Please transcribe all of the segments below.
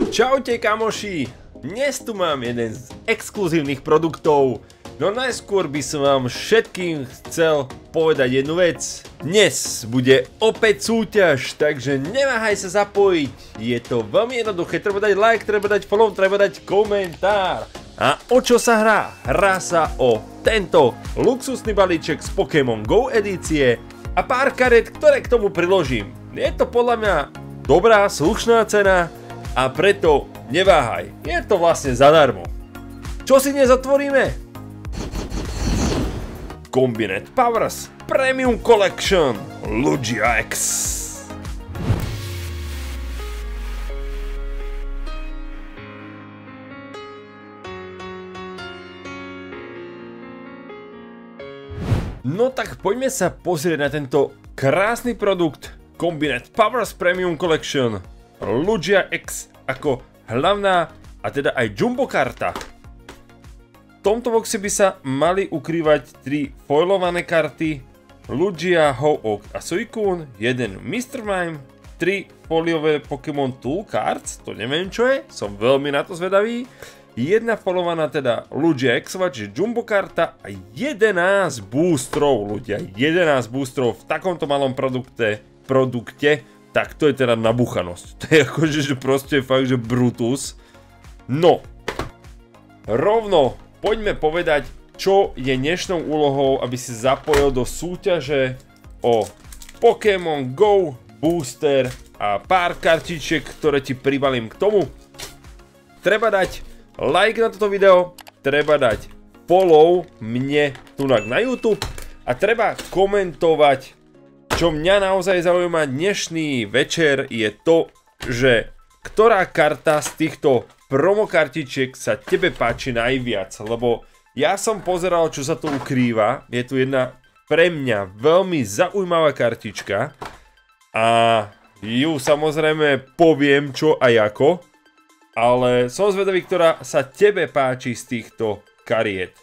Čaute kamoši, dnes tu mám jeden z exkluzívnych produktov, no najskôr by som vám všetkým chcel povedať jednu vec. Dnes bude opäť súťaž, takže neváhaj sa zapojiť, je to veľmi jednoduché, treba dať like, treba dať follow, treba dať komentár. A o čo sa hrá? Hrá sa o tento luxusný balíček z Pokémon Go edície a pár kariet, ktoré k tomu priložím. Je to podľa mňa dobrá, slušná cena a preto neváhaj, je to vlastne zadarmo. Čo si dnes otvoríme? Combined Powers Premium Collection Lugia X. No tak poďme sa pozrieť na tento krásny produkt Combined Powers Premium Collection Lugia X ako hlavná a teda aj jumbo karta. V tomto boxe by sa mali ukrývať 3 foilované karty Lugia, Ho-Oh a Suicune, 1 Mr. Mime, 3 foliové Pokémon Tool Cards, to neviem čo je, som veľmi na to zvedavý, 1 foilovaná teda Lugia X, čiže jumbo karta a 11 boostrov, ľudia, 11 boostrov v takomto malom produkte, tak to je teda nabuchanosť. To je akože, že proste fakt, že Brutus. No, rovno poďme povedať, čo je dnešnou úlohou, aby si zapojil do súťaže o Pokémon Go booster a pár kartičiek, ktoré ti pribalím k tomu. Treba dať like na toto video, treba dať follow mne tu na YouTube a treba komentovať. Čo mňa naozaj zaujíma dnešný večer je to, že ktorá karta z týchto promokartičiek sa tebe páči najviac, lebo ja som pozeral, čo sa tu ukrýva, je tu jedna pre mňa veľmi zaujímavá kartička a ju samozrejme poviem čo a ako, ale som zvedavý, ktorá sa tebe páči z týchto kariet.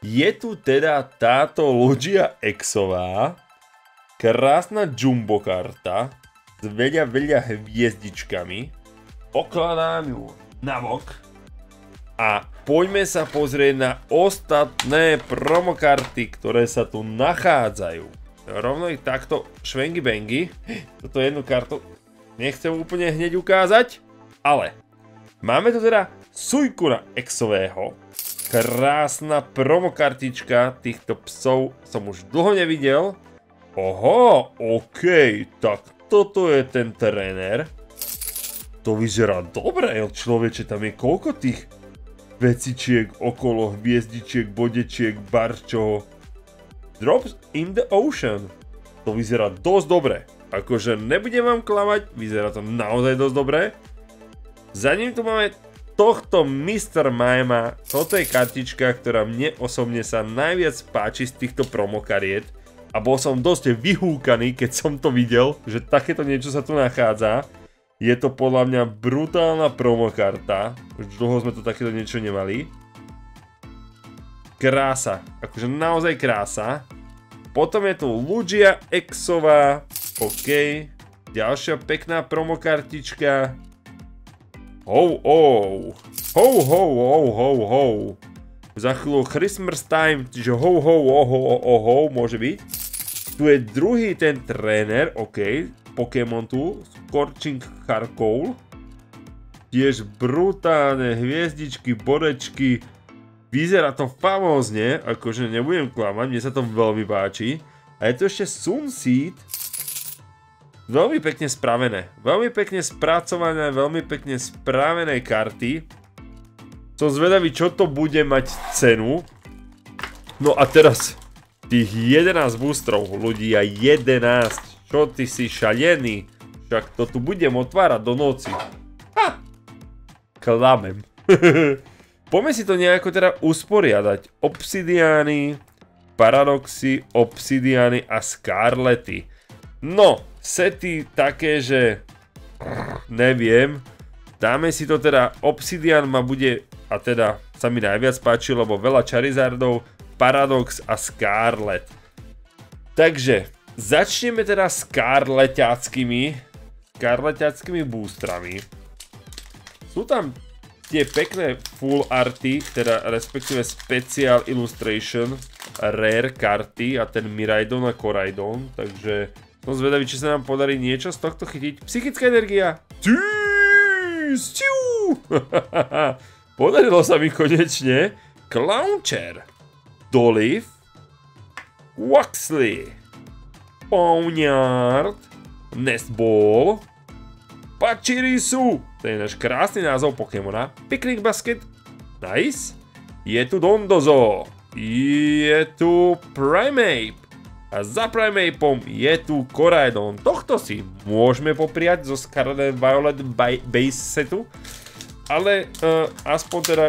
Je tu teda táto Lugia X-ová, krásna jumbo karta s veľa hviezdičkami. Pokladám ju na bok a poďme sa pozrieť na ostatné promokarty, ktoré sa tu nachádzajú. Rovno ich takto švengy bengy. Toto jednu kartu nechcem úplne hneď ukázať, ale máme tu teda Suicuna X-ového. Krásna promokartička, týchto psov som už dlho nevidel. Oho, okej, tak toto je ten tréner. To vyzerá dobre, človeče, tam je koľko tých vecičiek okolo, hviezdičiek, bodečiek, barčoho. Drops in the ocean. To vyzerá dosť dobre. Akože nebudem vám klamať, vyzerá to naozaj dosť dobre. Za ním tu máme tohto Mr. Mima. Toto je kartička, ktorá mne osobne sa najviac páči z týchto promokariet. A bol som dosť vyhúkaný, keď som to videl, že takéto niečo sa tu nachádza. Je to podľa mňa brutálna promokarta. Už dlho sme tu takéto niečo nemali. Krása, akože naozaj krása. Potom je tu Lugia X-ová. OK. Ďalšia pekná promokartička. Ho-Oh. Ho-Ho. Za chvíľu Christmas time, čiže ho, môže byť. Tu je druhý ten tréner, OK, Pokémon tu, Scorching Charcoal. Tiež brutálne hviezdičky, bodečky, vyzerá to famózne, akože nebudem klamať, mne sa to veľmi páči. A je tu ešte Sunseed, veľmi pekne spravené, veľmi pekne spracované, veľmi pekne spravené karty. Som zvedavý, čo to bude mať cenu. No a teraz tých 11 boostrov, ľudia, 11. Čo ty si šalený? Však to tu budem otvárať do noci. Ha! Klamem. Poďme si to nejako teda usporiadať. Obsidiány, Paradoxy, Obsidiány a Scarlety. No, sety také, že neviem. Dáme si to teda, Obsidian ma bude, a teda sa mi najviac páči, lebo veľa Charizardov, Paradox a Scarlet. Takže začneme teda s Scarleťackými boostrami. Sú tam tie pekné full arty, teda respektíve special illustration, rare karty a ten Miraidon a Koraidon, takže som zvedavý, či sa nám podarí niečo z tohto chytiť. Psychická energia! Podarilo sa mi konečne. Clowncher, Doliph, Quaxly, Pawniard, Nestball, Pachirisu, to je náš krásny názov Pokémona, Picnic Basket, nice, je tu Dondozo, je tu Primeape a za Primeapeom je tu Koraidon. Tohto si môžeme popriať zo Scarlet Violet base setu, ale aspoň teda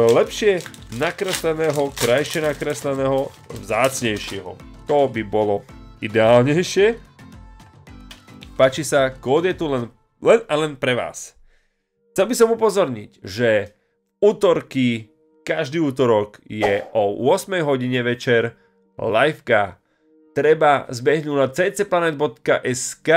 lepšie nakresleného, krajšie nakresleného, vzácnejšieho. To by bolo ideálnejšie. Páči sa, kód je tu len a len pre vás. Chcel by som upozorniť, že útorky, každý útorok je o 8 hodine večer liveka. Treba zbehnúť na ccplanet.sk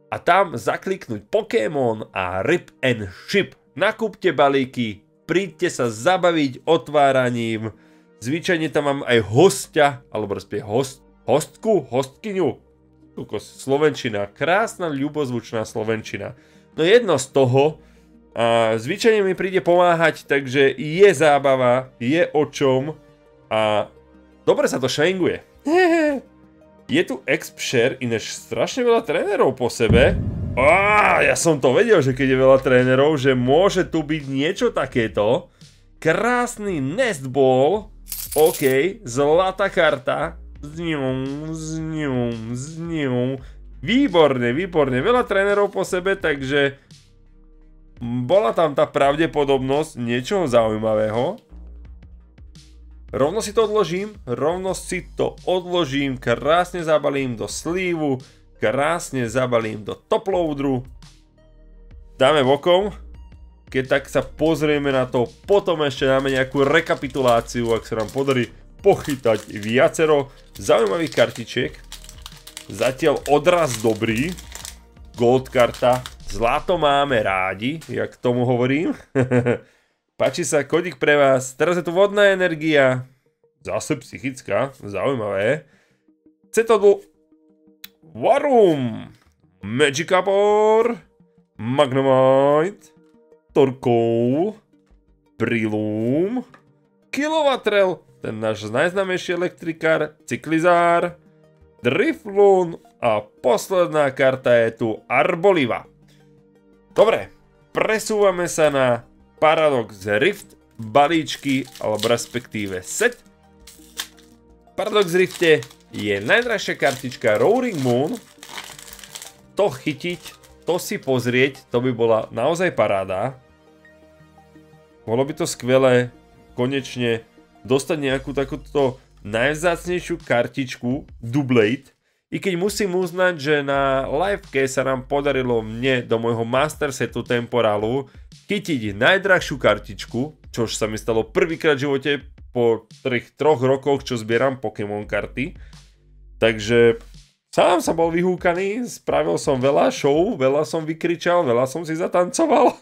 a tam zakliknúť Pokémon a Rip and Ship. Nakúpte balíky, príďte sa zabaviť otváraním. Zvyčajne tam mám aj hostia, alebo respektíve hostkyňu. Slovenčina, krásna, ľubozvučná slovenčina. No jedno z toho, zvyčajne mi príde pomáhať, takže je zábava, je o čom a dobre sa to šajnguje. Je tu Expshare, ináč strašne veľa trénerov po sebe. Ja som to vedel, že keď je veľa trénerov, že môže tu byť niečo takéto. Krásny Nestball, OK, zlatá karta. Výborne, výborne. Veľa trénerov po sebe, takže bola tam tá pravdepodobnosť niečoho zaujímavého. Rovno si to odložím, krásne zabalím do slívu, krásne zabalím do toploadru. Dáme bokom. Keď tak sa pozrieme na to, potom ešte dáme nejakú rekapituláciu, ak sa nám podarí pochytať viacero zaujímavých kartičiek. Zatiaľ odraz dobrý. Gold karta. Zlato máme rádi, jak tomu hovorím. Páči sa, kodík pre vás. Teraz je tu vodná energia. Zase psychická. Zaujímavé. Cetodl. Varum. Magikarp. Magnemite. Torkoal. Breloom. Kilowattrel. Ten náš najznámejší elektrikár, Cyclizar, Drifloon a posledná karta je tu Arboliva. Dobre, presúvame sa na Paradox Rift balíčky, alebo respektíve set. Paradox Rifte je najdražšia kartička Roaring Moon. To chytiť, to si pozrieť, to by bola naozaj paráda. Bolo by to skvelé, konečne dostať nejakú takúto najvzácnejšiu kartičku Doublade. I keď musím uznať, že na liveke sa nám podarilo mne do môjho master setu temporálu chytiť najdrahšiu kartičku, čož sa mi stalo prvýkrát v živote po 3 rokoch, čo zbieram Pokémon karty. Takže sám som bol vyhúkaný, spravil som veľa show, veľa som vykričal, veľa som si zatancoval.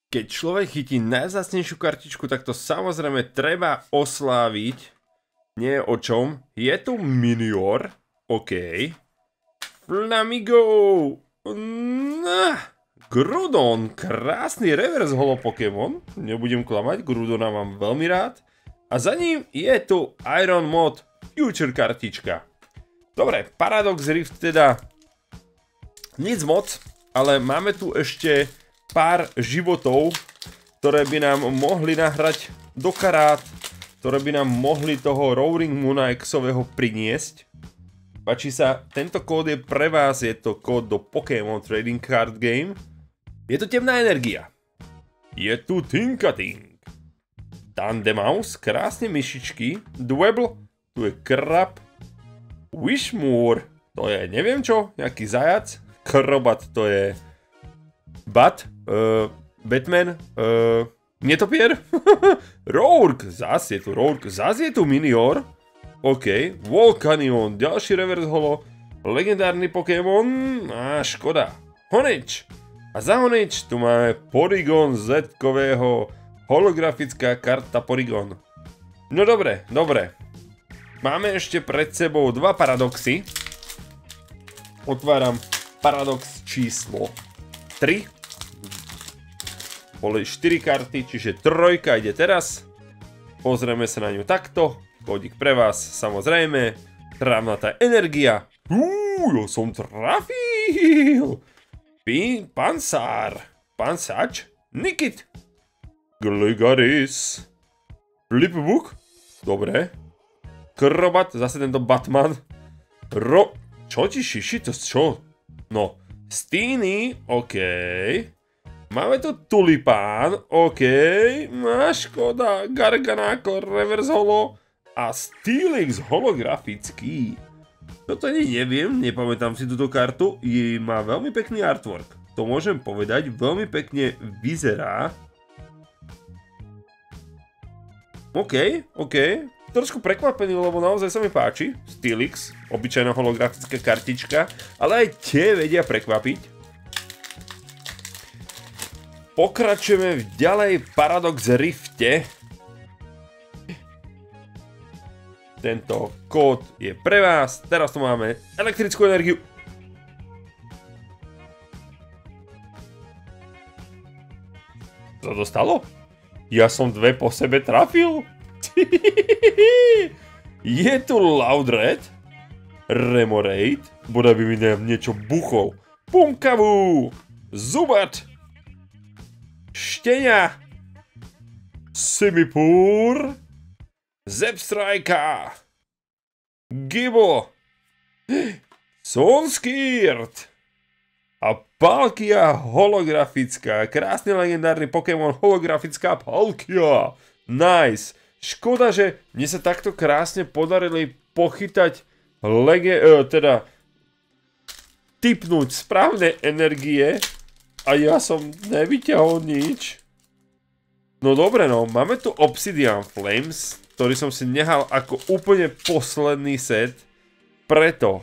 Keď človek chytí najvzácnejšiu kartičku, tak to samozrejme treba osláviť. Nie o čom. Je tu Minior. OK. Flamigo. Groudon. Krásny reverse holo Pokémon. Nebudem klamať, Groudona mám veľmi rád. A za ním je tu Iron Mod Future kartička. Dobre, Paradox Rift teda nic moc, ale máme tu ešte pár životov, ktoré by nám mohli nahrať do karát, ktoré by nám mohli toho Roaring Moona X-ového priniesť. Páči sa, tento kód je pre vás, je to kód do Pokémon Trading Card Game. Je tu temná energia. Je tu Tinkating. Tandemaus, krásne myšičky. Dwebble, tu je Krab. Wishmoor, to je neviem čo, nejaký zajac. Krobat, to je Batman, netopier, Rourk, zas je tu Rourk, zas je tu Minior, OK, Volcanion, ďalší reverse holo, legendárny Pokémon, škoda, Honedge, A za honič tu máme Porygon Z-kového, holografická karta Porygon. No dobre, dobre. Máme ešte pred sebou dva paradoxy. Otváram paradox číslo 3. Boli 4 karty, čiže trojka ide teraz. Pozrieme sa na ňu takto. Kódik pre vás, samozrejme. Trávnatá energia. Ja som trafil. Pansár. Pansač. Nikit. Gligaris. Flipbook. Dobre. Krobat, zase tento Batman. Čo ti šiši, to čo? No. Steeny, okej. Máme tu Tulipán, okej. Škoda. Garganacl, Reverse Holo. A Steelix holografický. Toto neviem, nepamätám si túto kartu. Má veľmi pekný artwork. To môžem povedať, veľmi pekne vyzerá. OK. Trošku prekvapený, lebo naozaj sa mi páči. Steelix, obyčajná holografická kartička, ale aj tie vedia prekvapiť. Pokračujeme ďalej Paradox Rifte. Tento kód je pre vás. Teraz tu máme elektrickú energiu. Co to stalo? Ja som dve po sebe trafil? Je tu Loudred, Remoraid, bodaj by mi niečo buchol. Punkavu, Zubat, Štenia, Simipur, Zepstrajka, Gibo, Sonskirt a Palkia holografická. Krásny legendárny Pokémon holografická Palkia. Nice. Škoda, že mne sa takto krásne podarili pochytať tipnúť správne energie a ja som nevyťahol nič. No dobre, no, máme tu Obsidian Flames, ktorý som si nehal ako úplne posledný set,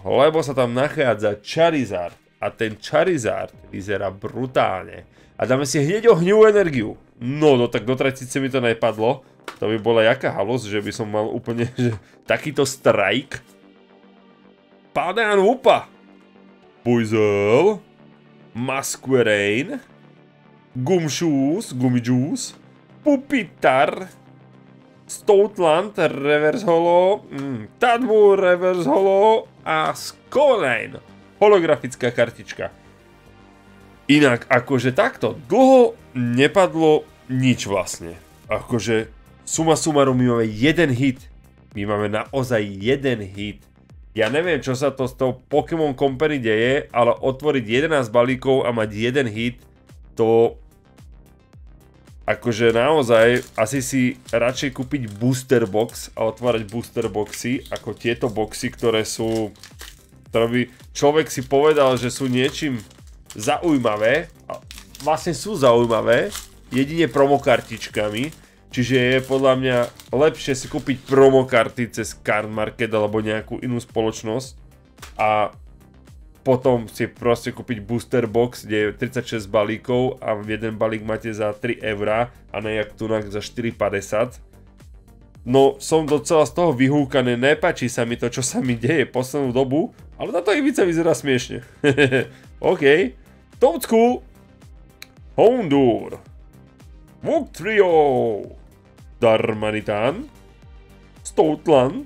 lebo sa tam nachádza Charizard a ten Charizard vyzerá brutálne. A dáme si hneď ohnivú energiu. No tak do tretice mi to nepadlo. To by bola jaká halosť, že by som mal úplne takýto strike. Padán Upa, Buizel, Masquerain, Gumjuice, Pupitar, Stoutland, Reverse Holo, Tadbur, Reverse Holo a Scoline, holografická kartička. Inak, akože takto, dlho nepadlo nič vlastne. Akože, suma sumarum, my máme jeden hit. My máme naozaj jeden hit. Ja neviem, čo sa to s tou Pokémon Company deje, ale otvoriť 11 balíkov a mať jeden hit, to... Akože naozaj, asi si radšej kúpiť booster box a otvárať booster boxy, ako tieto boxy, ktoré by človek si povedal, že sú niečím zaujímavé, a vlastne sú zaujímavé, jedine promokartičkami, čiže je podľa mňa lepšie si kúpiť promokarty cez Card Market alebo nejakú inú spoločnosť a potom si proste kúpiť booster box, kde je 36 balíkov a jeden balík máte za 3 € a ne jak tunak za 4,50. No, som docela z toho vyhúkaný, nepáči sa mi to, čo sa mi deje poslednú dobu, ale táto ivica vyzerá smiešne. OK. Toadscool, Houndour, Wugtrio, Darmanitan, Stoutland,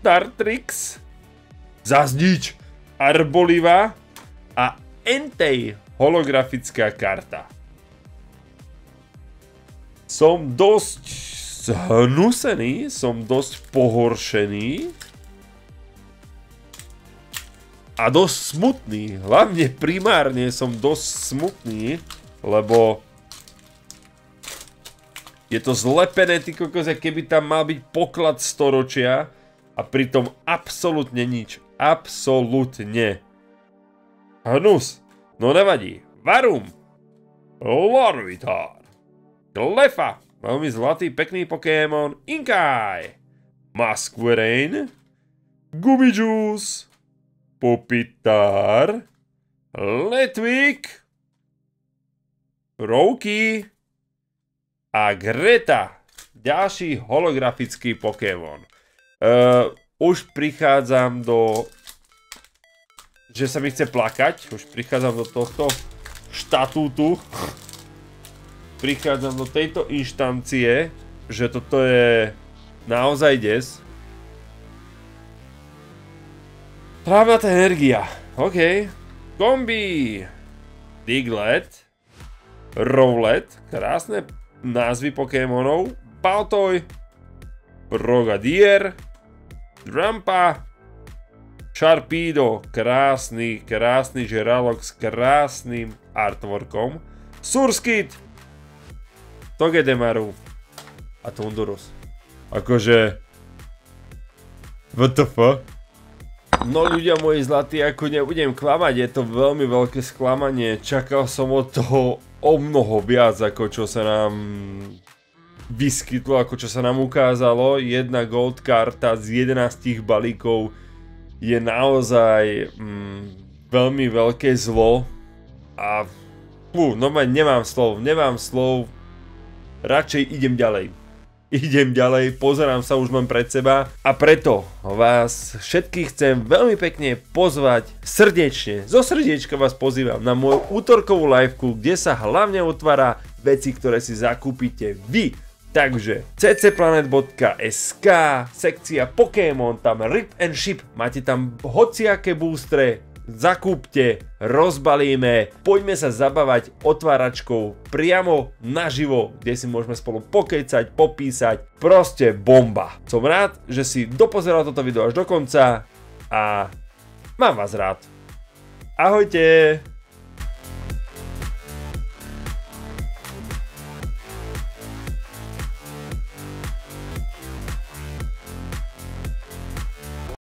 Dartrix, Zazdič, Arboliva a Entei holografická karta. Som dosť zhnusený, som dosť pohoršený a dosť smutný. Hlavne primárne som dosť smutný, lebo je to zlepené, ty kokos, keby tam mal byť poklad storočia a pritom absolútne nič. Absolútne. Hnus. No nevadí. Varum. Larvitar. Klefa. Veľmi zlatý, pekný Pokémon. Inkai. Masquerain. Gumijus. Pupitar. Letwig. Rowky a Greta. Ďalší holografický Pokémon. Už prichádzam do... že sa mi chce plakať. Už prichádzam do tohto štatútu. Prichádzam do tejto inštancie, že toto je naozaj des. Trávnatá energia. OK. Kombi. Diglett. Rowlet. Krásne názvy Pokémonov. Baltoy. Frogadier. Drampa. Sharpedo. Krásny žralok s krásnym artworkom. Surskit. Togedemaru. A Tundurus. Akože... WTF? No ľudia moji zlatí, ako nebudem klamať, je to veľmi veľké sklamanie. Čakal som od toho o mnoho viac, ako čo sa nám vyskytlo, ako čo sa nám ukázalo. Jedna gold karta z 11 balíkov je naozaj veľmi veľké zlo. A nemám slov. Radšej idem ďalej, pozerám sa už len pred seba a preto vás všetkých chcem veľmi pekne pozvať srdečne, zo srdiečka vás pozývam na moju útorkovú liveku, kde sa hlavne otvára veci, ktoré si zakúpite vy. Takže ccplanet.sk, sekcia Pokémon, tam Rip and Ship, máte tam hociaké boostre, zakúpte, rozbalíme, poďme sa zabávať otváračkou priamo naživo, kde si môžeme spolu pokecať, popísať, proste bomba. Som rád, že si dopozeral toto video až do konca a mám vás rád. Ahojte!